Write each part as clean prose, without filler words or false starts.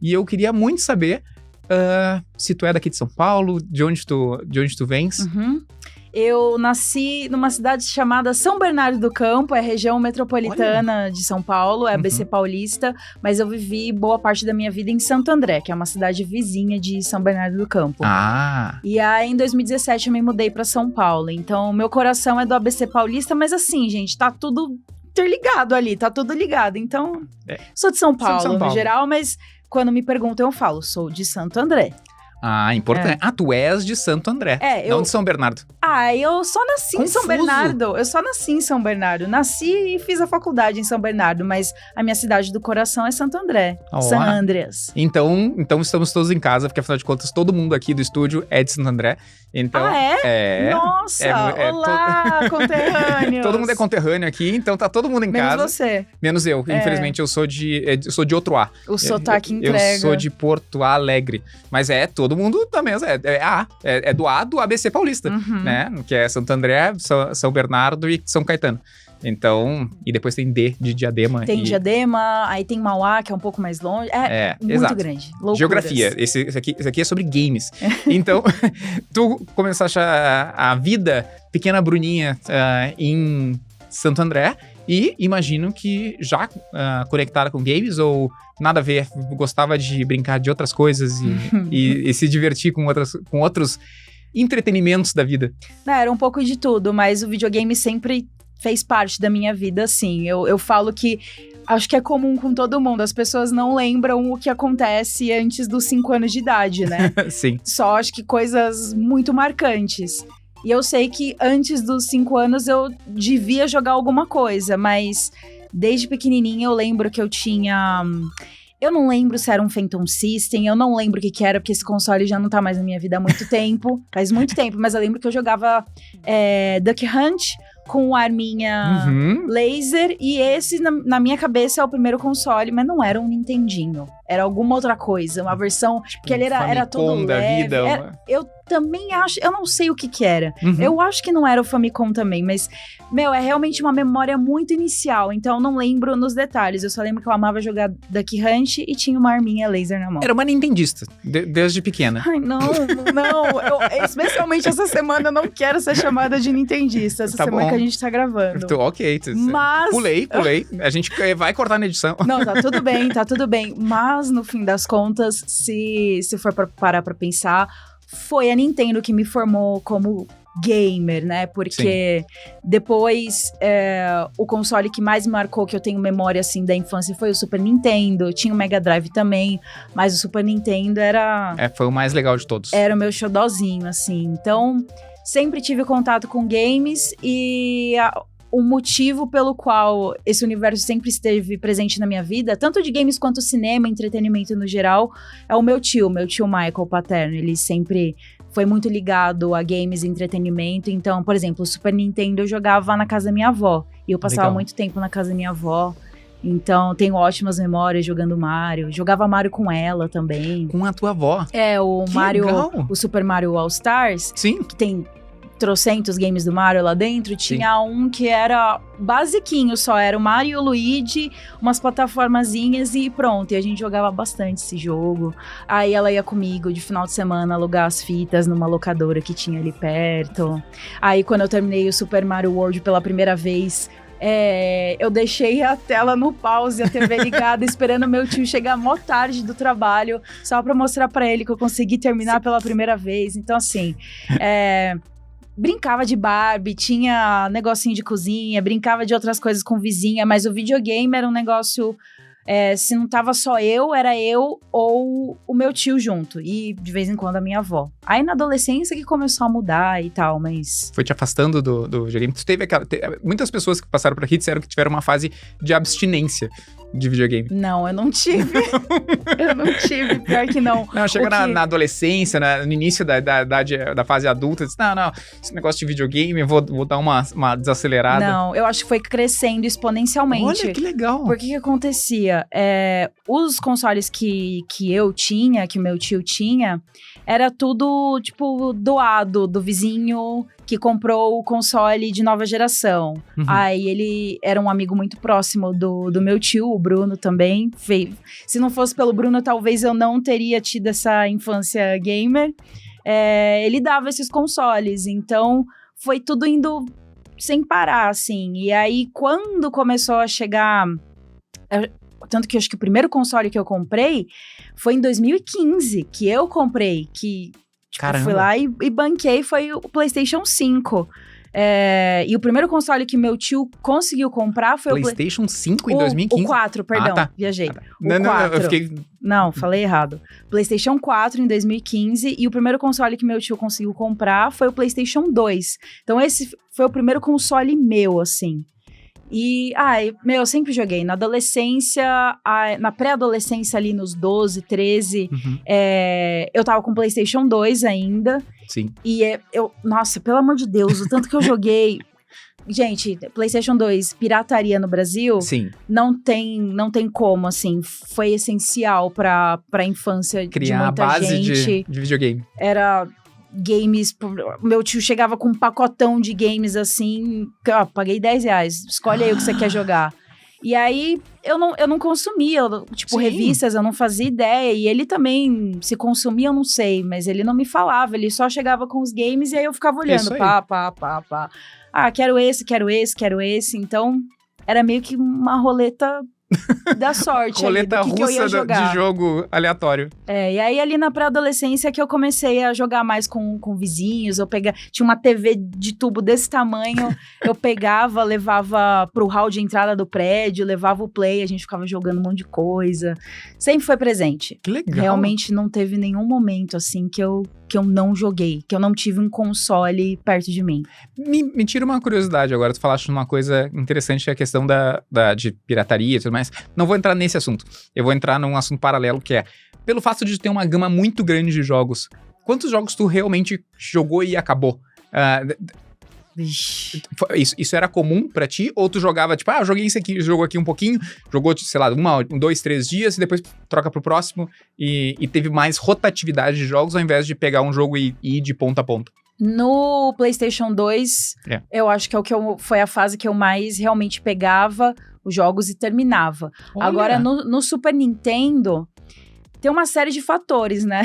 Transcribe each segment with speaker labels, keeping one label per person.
Speaker 1: E eu queria muito saber se tu é daqui de São Paulo, de onde tu vens.
Speaker 2: Eu nasci numa cidade chamada São Bernardo do Campo, é região metropolitana de São Paulo, é ABC Paulista, mas eu vivi boa parte da minha vida em Santo André, que é uma cidade vizinha de São Bernardo do Campo. E aí, em 2017, eu me mudei pra São Paulo, então meu coração é do ABC Paulista, mas assim, gente, tá tudo interligado ali, tá tudo ligado, então sou de São Paulo no geral, mas quando me perguntam eu falo, sou de Santo André.
Speaker 1: Importante. Tu és de Santo André, não de São Bernardo.
Speaker 2: Eu só nasci em São Bernardo. Eu só nasci em São Bernardo. Nasci e fiz a faculdade em São Bernardo, mas a minha cidade do coração é Santo André. San Andreas.
Speaker 1: Então estamos todos em casa, porque afinal de contas todo mundo aqui do estúdio é de Santo André. Então,
Speaker 2: Nossa! Olá, conterrâneos!
Speaker 1: Todo mundo é conterrâneo aqui, então tá todo mundo em casa.
Speaker 2: Menos você.
Speaker 1: Menos eu. Infelizmente, eu sou de outro A.
Speaker 2: O sotaque entrega.
Speaker 1: Eu sou de Porto Alegre. Mas todo mundo também é do A do ABC Paulista, né? Que é Santo André, São Bernardo e São Caetano. Então, e depois tem D de Diadema.
Speaker 2: Tem Diadema, aí tem Mauá, que é um pouco mais longe. Muito
Speaker 1: exato.
Speaker 2: grande. Loucuras.
Speaker 1: Geografia. Esse aqui é sobre games. Então, tu começaste a vida pequena Bruninha em Santo André e imagino que já conectada com games ou nada a ver, gostava de brincar de outras coisas e se divertir com outros entretenimentos da vida.
Speaker 2: Era um pouco de tudo, mas o videogame sempre fez parte da minha vida, assim. Eu falo que acho que é comum com todo mundo. As pessoas não lembram o que acontece antes dos 5 anos de idade, né?
Speaker 1: Sim.
Speaker 2: Só acho que coisas muito marcantes. E eu sei que antes dos 5 anos eu devia jogar alguma coisa, mas desde pequenininha eu lembro que eu tinha... Eu não lembro se era um Phantom System, eu não lembro o que era, porque esse console já não tá mais na minha vida há muito tempo. Faz muito tempo, mas eu lembro que eu jogava Duck Hunt com arminha laser, e esse, na minha cabeça, é o primeiro console, mas não era um Nintendinho. Era alguma outra coisa, uma versão...
Speaker 1: Tipo,
Speaker 2: porque ele era todo
Speaker 1: da
Speaker 2: leve.
Speaker 1: vida.
Speaker 2: Eu também acho... Eu não sei o que era. Eu acho que não era o Famicom também, mas... é realmente uma memória muito inicial, então eu não lembro nos detalhes. Eu só lembro que eu amava jogar Duck Hunt e tinha uma arminha laser na mão.
Speaker 1: Era uma nintendista, desde pequena.
Speaker 2: Ai, não. Especialmente essa semana eu não quero ser chamada de nintendista. Essa semana que a gente tá gravando.
Speaker 1: Ok.
Speaker 2: Mas...
Speaker 1: Pulei. A gente vai cortar na edição.
Speaker 2: Não, tá tudo bem. Mas, no fim das contas, se for parar pra pensar, foi a Nintendo que me formou como gamer, né? Porque depois, o console que mais me marcou, que eu tenho memória, assim, da infância, foi o Super Nintendo. Tinha o Mega Drive também, mas o Super Nintendo era...
Speaker 1: foi o mais legal de todos.
Speaker 2: Era o meu xodózinho, assim. Então, sempre tive contato com games e... O motivo pelo qual esse universo sempre esteve presente na minha vida, tanto de games quanto cinema, entretenimento no geral, é o meu tio Michael Paterno. Ele sempre foi muito ligado a games e entretenimento. Então, por exemplo, o Super Nintendo eu jogava na casa da minha avó. E eu passava muito tempo na casa da minha avó. Então, tenho ótimas memórias jogando Mario. Jogava Mario com ela também.
Speaker 1: Com a tua avó?
Speaker 2: O
Speaker 1: que
Speaker 2: Mario,
Speaker 1: legal.
Speaker 2: O Super Mario All Stars.
Speaker 1: Sim.
Speaker 2: Que tem... trocentos games do Mario lá dentro, tinha um que era basiquinho só, era o Mario e o Luigi, umas plataformazinhas e pronto, e a gente jogava bastante esse jogo. Aí ela ia comigo de final de semana alugar as fitas numa locadora que tinha ali perto. Aí quando eu terminei o Super Mario World pela primeira vez, eu deixei a tela no pause, a TV ligada, esperando meu tio chegar mó tarde do trabalho, só pra mostrar pra ele que eu consegui terminar pela primeira vez. Então assim, brincava de Barbie, tinha negocinho de cozinha, brincava de outras coisas com vizinha, mas o videogame era um negócio... se não tava só eu, era eu ou o meu tio junto. E, de vez em quando, a minha avó. Aí, na adolescência que começou a mudar e tal, mas...
Speaker 1: Foi te afastando do videogame? Tu teve muitas pessoas que passaram por aqui disseram que tiveram uma fase de abstinência de videogame.
Speaker 2: Não, eu não tive. Pior que não.
Speaker 1: Não, chega na adolescência, no início da fase adulta, disse, não, esse negócio de videogame, eu vou dar uma desacelerada.
Speaker 2: Não, eu acho que foi crescendo exponencialmente.
Speaker 1: Olha, que legal.
Speaker 2: Porque que acontecia? Os consoles que eu tinha, que o meu tio tinha, era tudo, tipo, doado do vizinho que comprou o console de nova geração.
Speaker 1: Uhum.
Speaker 2: Aí ele era um amigo muito próximo do meu tio, o Bruno também. Se não fosse pelo Bruno, talvez eu não teria tido essa infância gamer. Ele dava esses consoles, então foi tudo indo sem parar, assim. E aí, quando começou a chegar... Tanto que eu acho que o primeiro console que eu comprei foi em 2015, que eu comprei, que fui lá e banquei, foi o PlayStation 5. E o primeiro console que meu tio conseguiu comprar foi
Speaker 1: PlayStation 5 em 2015?
Speaker 2: O 4, perdão, viajei.
Speaker 1: Ah, tá. Não, eu fiquei...
Speaker 2: Não, falei errado. PlayStation 4 em 2015 e o primeiro console que meu tio conseguiu comprar foi o PlayStation 2. Então esse foi o primeiro console meu, assim. E, eu sempre joguei. Na adolescência, na pré-adolescência ali nos 12, 13, eu tava com PlayStation 2 ainda.
Speaker 1: Sim.
Speaker 2: E nossa, pelo amor de Deus, o tanto que eu joguei... Gente, PlayStation 2, pirataria no Brasil,
Speaker 1: sim,
Speaker 2: não tem como, assim, foi essencial pra infância
Speaker 1: criar
Speaker 2: de muita
Speaker 1: a base
Speaker 2: gente.
Speaker 1: de videogame.
Speaker 2: Era... games, meu tio chegava com um pacotão de games assim, paguei R$10, escolhe aí o que você quer jogar. E aí, eu não consumia, tipo,
Speaker 1: Sim.
Speaker 2: revistas, eu não fazia ideia, e ele também, se consumia, eu não sei, mas ele não me falava, ele só chegava com os games e aí eu ficava olhando, pá. Quero esse, então era meio que uma roleta da sorte.
Speaker 1: Roleta
Speaker 2: ali, do que eu ia
Speaker 1: russa
Speaker 2: jogar.
Speaker 1: de jogo aleatório.
Speaker 2: E aí ali na pré-adolescência que eu comecei a jogar mais com vizinhos, tinha uma TV de tubo desse tamanho, eu pegava, levava pro hall de entrada do prédio, levava o play, a gente ficava jogando um monte de coisa, sempre foi presente.
Speaker 1: Que legal.
Speaker 2: Realmente não teve nenhum momento assim que eu não joguei, que eu não tive um console perto de mim.
Speaker 1: Me tira uma curiosidade agora, tu falaste uma coisa interessante, que é a questão de pirataria e tudo mais. Não vou entrar nesse assunto, eu vou entrar num assunto paralelo, que é, pelo fato de ter uma gama muito grande de jogos, quantos jogos tu realmente jogou e acabou? Isso era comum pra ti? Ou tu jogava, tipo, eu joguei jogou aqui um pouquinho, jogou, sei lá, 1, 2, 3 dias e depois troca pro próximo e teve mais rotatividade de jogos ao invés de pegar um jogo e ir de ponta a ponta?
Speaker 2: No PlayStation 2, eu acho que foi a fase que eu mais realmente pegava os jogos e terminava.
Speaker 1: Olha.
Speaker 2: Agora, no Super Nintendo, tem uma série de fatores, né?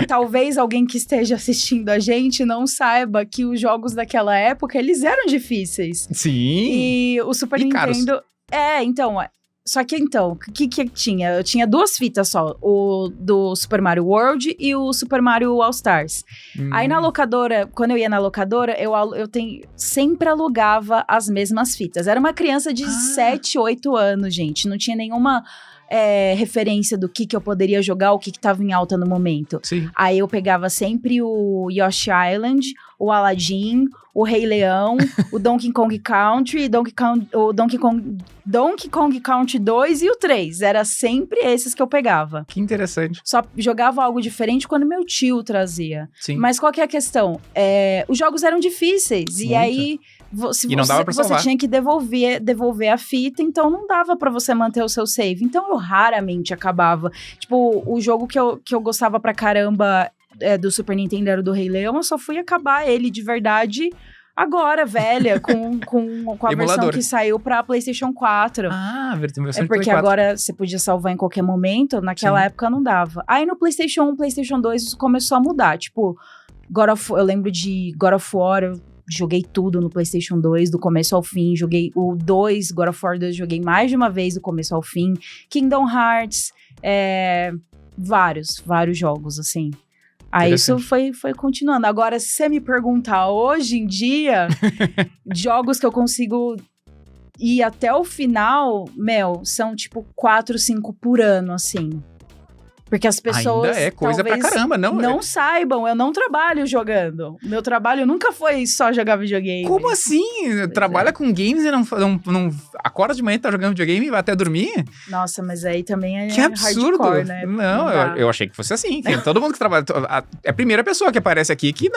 Speaker 2: Talvez alguém que esteja assistindo a gente não saiba que os jogos daquela época, eles eram difíceis.
Speaker 1: Sim.
Speaker 2: E o Super Nintendo...
Speaker 1: Caros.
Speaker 2: Só que o que tinha? Eu tinha 2 fitas só, o do Super Mario World e o Super Mario All Stars. Aí na locadora, quando eu ia na locadora, eu sempre alugava as mesmas fitas. Era uma criança de 7, 8 anos, gente. Não tinha nenhuma referência do que eu poderia jogar, o que tava em alta no momento.
Speaker 1: Sim.
Speaker 2: Aí eu pegava sempre o Yoshi Island, o Aladdin, o Rei Leão, o Donkey Kong Country, o Donkey Kong Country 2 e o 3. Era sempre esses que eu pegava.
Speaker 1: Que interessante.
Speaker 2: Só jogava algo diferente quando meu tio trazia.
Speaker 1: Sim.
Speaker 2: Mas qual que é a questão? Os jogos eram difíceis.
Speaker 1: Muito.
Speaker 2: E aí,
Speaker 1: não dava pra salvar.
Speaker 2: você tinha que devolver a fita, então não dava pra você manter o seu save. Então eu raramente acabava. Tipo, o jogo que eu gostava pra caramba do Super Nintendo era o do Rei Leão, eu só fui acabar ele de verdade agora, velha, com a versão que saiu pra PlayStation 4.
Speaker 1: Versão de
Speaker 2: porque
Speaker 1: Play 4.
Speaker 2: agora você podia salvar em qualquer momento, naquela época não dava. Aí no PlayStation 1, PlayStation 2, isso começou a mudar. Tipo, eu lembro de God of War, eu joguei tudo no PlayStation 2, do começo ao fim. Joguei o 2, God of War 2, joguei mais de uma vez do começo ao fim. Kingdom Hearts, vários jogos, assim. Aí isso foi continuando. Agora, se você me perguntar, hoje em dia, jogos que eu consigo ir até o final, são tipo 4, 5 por ano, assim. Porque as pessoas
Speaker 1: ainda é coisa pra caramba,
Speaker 2: não saibam, eu não trabalho jogando. Meu trabalho nunca foi só jogar videogame.
Speaker 1: Como assim? Trabalha com games e não acorda de manhã e tá jogando videogame e vai até dormir?
Speaker 2: Nossa, mas aí também é
Speaker 1: que absurdo,
Speaker 2: hardcore, né?
Speaker 1: Não, eu achei que fosse assim. Todo mundo que trabalha... É a primeira pessoa que aparece aqui que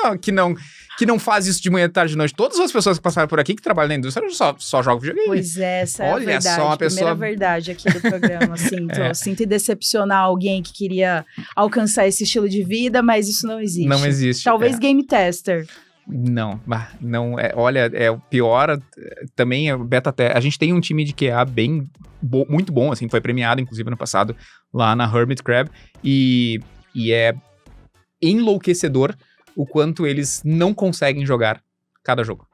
Speaker 1: não faz isso de manhã, tarde, de noite. Todas as pessoas que passaram por aqui que trabalham na indústria só jogam videogame.
Speaker 2: Pois essa é a verdade.
Speaker 1: Olha só, uma
Speaker 2: primeira verdade aqui do programa. Sinto decepcionar alguém que queria alcançar esse estilo de vida, mas isso não existe.
Speaker 1: Não existe.
Speaker 2: Talvez game tester.
Speaker 1: Não, olha, é o pior, também é o beta teste. A gente tem um time de QA muito bom, assim, foi premiado, inclusive, ano passado, lá na Hermit Crab, e é enlouquecedor o quanto eles não conseguem jogar cada jogo.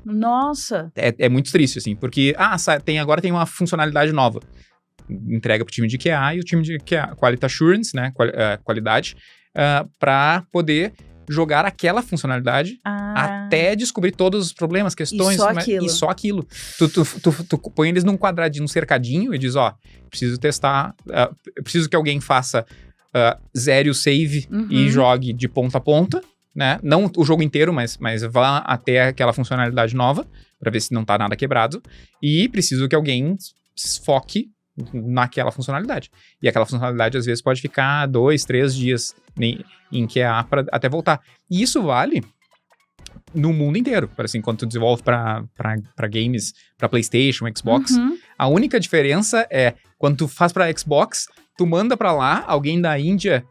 Speaker 2: Nossa!
Speaker 1: É muito triste, assim, porque, agora tem uma funcionalidade nova. Entrega pro time de QA e o time de QA, Quality Assurance, né, qualidade, para poder jogar aquela funcionalidade até descobrir todos os problemas, questões. E só aquilo. Tu põe eles num quadradinho, num cercadinho e diz, preciso testar, preciso que alguém faça zero save e jogue de ponta a ponta, né? Não o jogo inteiro, mas vá até aquela funcionalidade nova, para ver se não tá nada quebrado. E preciso que alguém foque naquela funcionalidade. E aquela funcionalidade, às vezes, pode ficar 2, 3 dias em QA até voltar. E isso vale no mundo inteiro. Assim, quando tu desenvolve para games, para PlayStation, Xbox, a única diferença é, quando tu faz para Xbox, tu manda para lá, alguém da Índia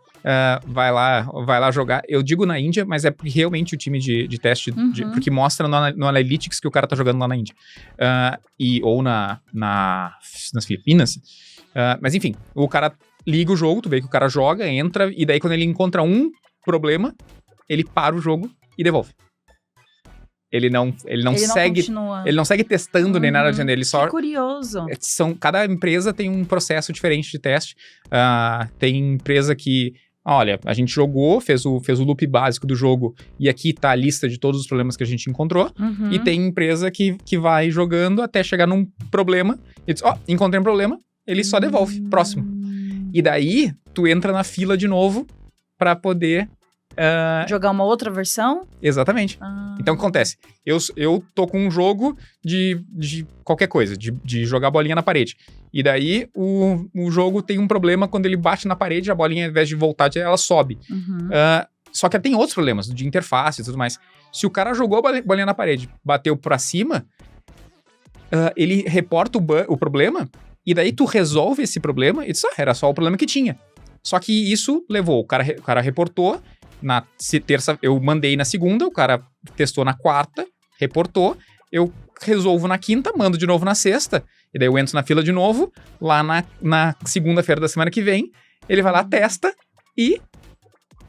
Speaker 1: vai lá jogar. Eu digo na Índia, mas é porque realmente o time de teste, porque mostra no Analytics que o cara tá jogando lá na Índia. Ou nas Filipinas. Mas enfim, o cara liga o jogo, tu vê que o cara joga, entra, e daí quando ele encontra um problema, ele para o jogo e devolve. Ele não segue testando nem nada dizendo, ele só...
Speaker 2: Que curioso.
Speaker 1: Cada empresa tem um processo diferente de teste. Tem empresa que, olha, a gente jogou, fez o loop básico do jogo e aqui tá a lista de todos os problemas que a gente encontrou. E tem empresa que vai jogando até chegar num problema e diz, encontrei um problema, ele só devolve, próximo. E daí, tu entra na fila de novo pra poder...
Speaker 2: jogar uma outra versão?
Speaker 1: Exatamente. Então, o que acontece? Eu tô com um jogo de qualquer coisa, de jogar bolinha na parede. E daí, o jogo tem um problema quando ele bate na parede, a bolinha, ao invés de voltar, ela sobe. Só que tem outros problemas, de interface e tudo mais. Se o cara jogou a bolinha na parede, bateu pra cima, ele reporta o problema, e daí tu resolve esse problema, e diz, era só o problema que tinha. Só que isso levou, o cara reportou, na terça, eu mandei na segunda, o cara testou na quarta, reportou, eu resolvo na quinta, mando de novo na sexta, e daí eu entro na fila de novo, lá na segunda-feira da semana que vem, ele vai lá, testa, e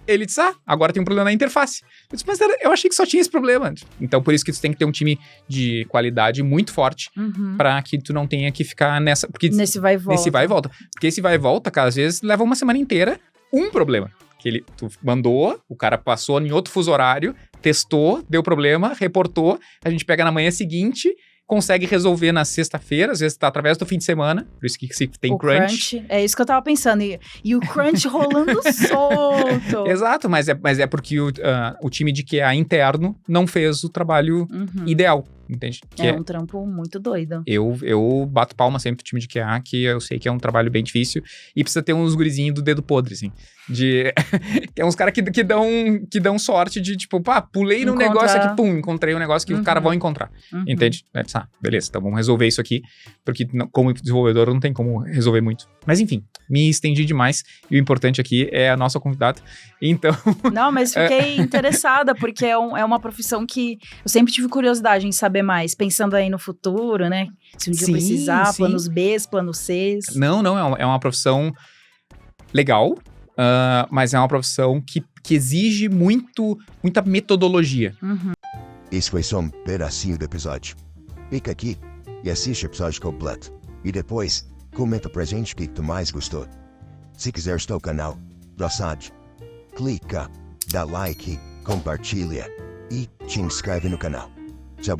Speaker 1: ele diz, agora tem um problema na interface. Eu disse, mas eu achei que só tinha esse problema. Então, por isso que tu tem que ter um time de qualidade muito forte, pra que tu não tenha que ficar nessa... Porque
Speaker 2: nesse vai e volta.
Speaker 1: Nesse vai e volta. Porque esse vai e volta, cara, às vezes leva uma semana inteira, um problema. Tu mandou, o cara passou em outro fuso horário, testou, deu problema, reportou, a gente pega na manhã seguinte, consegue resolver na sexta-feira, às vezes tá através do fim de semana, por isso que tem crunch.
Speaker 2: É isso que eu tava pensando, e o crunch rolando solto.
Speaker 1: Exato, mas é porque o time de QA interno não fez o trabalho ideal, entende?
Speaker 2: É um trampo muito doido.
Speaker 1: Eu bato palma sempre pro time de QA, que eu sei que é um trabalho bem difícil, e precisa ter uns gurizinhos do dedo podre, assim, que é uns caras que dão sorte de, tipo, pulei num negócio aqui, encontrei um negócio que os caras vão encontrar, entende? Beleza, então vamos resolver isso aqui, porque como desenvolvedor não tem como resolver muito. Mas enfim, me estendi demais, e o importante aqui é a nossa convidada, então... Não,
Speaker 2: mas fiquei interessada, porque é uma profissão que eu sempre tive curiosidade em saber mais, pensando aí no futuro, né? Se um dia precisar, planos Bs, planos Cs.
Speaker 1: Não, é uma profissão legal, mas é uma profissão que exige muita metodologia.
Speaker 3: Esse foi só um pedacinho do episódio. Fica aqui e assiste o episódio completo. E depois, comenta pra gente o que tu mais gostou. Se quiser estar no canal, já sabe. Clica, dá like, compartilha e te inscreve no canal. Tchau,